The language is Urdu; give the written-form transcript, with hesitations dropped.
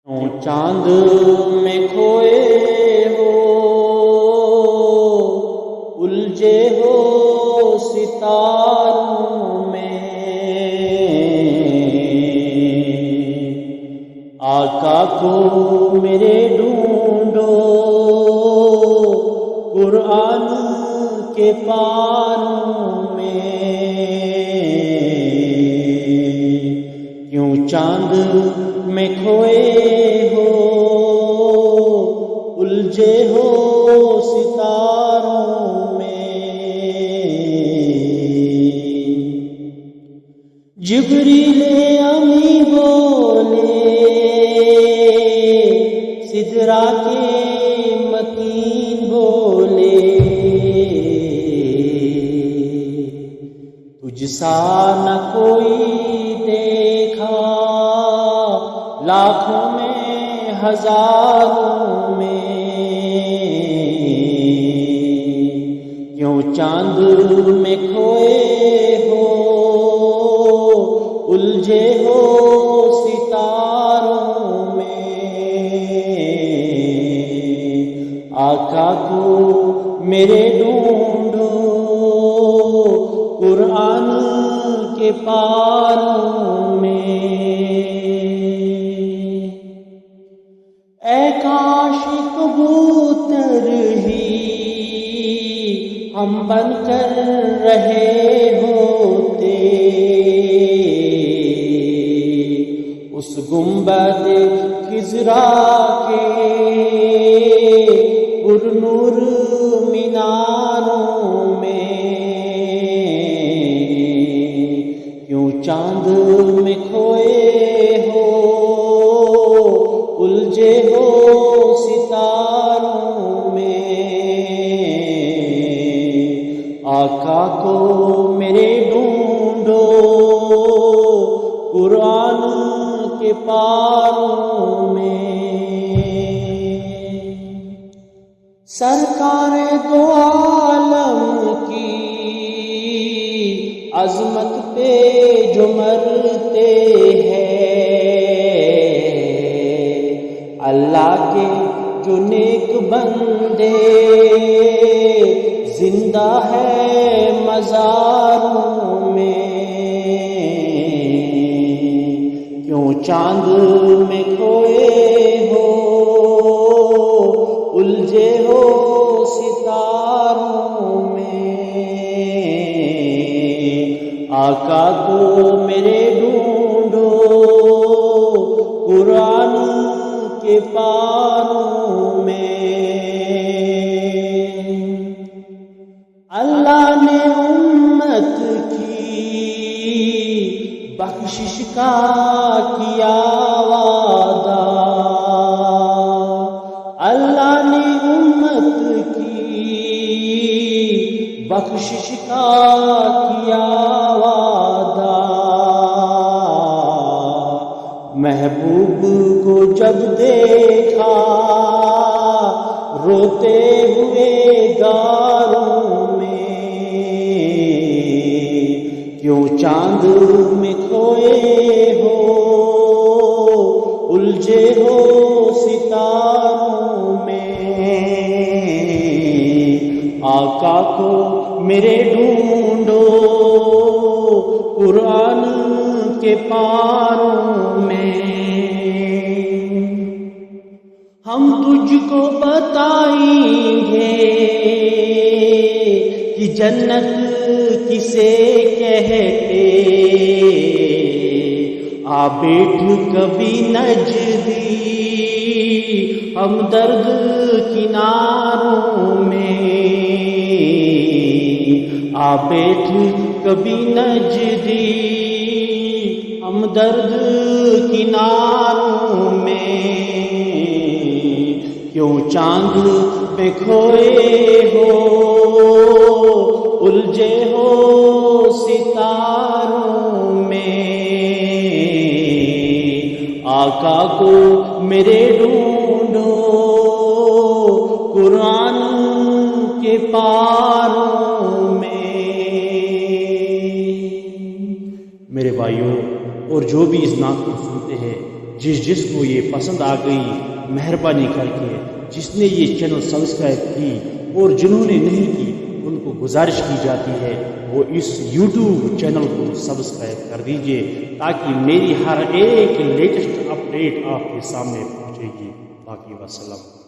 چاند میں کھوئے ہو، الجھے ہو ستاروں میں، آقا کو میرے ڈھونڈو قرآن کے پاروں میں، کیوں چاند میں کھوئے ہو، الجھے ہو ستاروں میں۔ جبریل امی بولے سدرا کے متین بولے، تجھ سا نہ کوئی دیکھا لاکھوں میں ہزاروں میں، کیوں چاند میں کھوئے ہو، الجھے ہو ستاروں میں، آقا کو میرے ڈھونڈو قرآن کے پاروں میں۔ اے کاش کبوتر ہی ہم بن کر رہے ہوتے، اس گنبد خضرا کے پر نور میناروں میں، کیوں چاند میں کھوئے ہو، الجھے ہو ستاروں میں، آقا کو میرے ڈھونڈو قرآن کے پاروں میں۔ سرکار دو عالم کی عظمت پہ جو مرتے ہیں، اللہ کے جو نیک بندے زندہ ہے مزاروں میں، کیوں چاند میں کھوئے ہو، الجھے ہو ستاروں میں، آقا کو میرے ڈھونڈو قرآن کے پاروں میں۔ اللہ نے امت کی بخشش کا کیا وعدہ، اللہ نے امت کی بخشش کا کیا وعدہ، محبوب کو جب دیکھا روتے ہوئے غاروں میں، کیوں چاند میں کھوئے ہو، الجھے ہو ستاروں میں، آقا کو میرے ڈھونڈو قرآن کے پاروں میں۔ ہم تجھ کو بتائیں گے کہ جنت کسے کہتے، آ بیٹھ کبھی نجدی ہم درد کناروں میں، آ بیٹھ کبھی نجدی ہم درد کناروں میں، کیوں چاند پہ کھوئے ہو، الجھے ہو ستاروں میں، آقا کو میرے ڈھونڈو قرآن کے پاروں میں۔ میرے بھائیوں، اور جو بھی اس نعت کو سنتے ہیں جس کو یہ پسند آ گئی مہربانی کر کے جس نے یہ چینل سبسکرائب کی اور جنہوں نے نہیں کی ان کو گزارش کی جاتی ہے وہ اس یوٹیوب چینل کو سبسکرائب کر دیجئے تاکہ میری ہر ایک لیٹسٹ اپڈیٹ آپ کے سامنے پہنچے گی. باقی وسلام.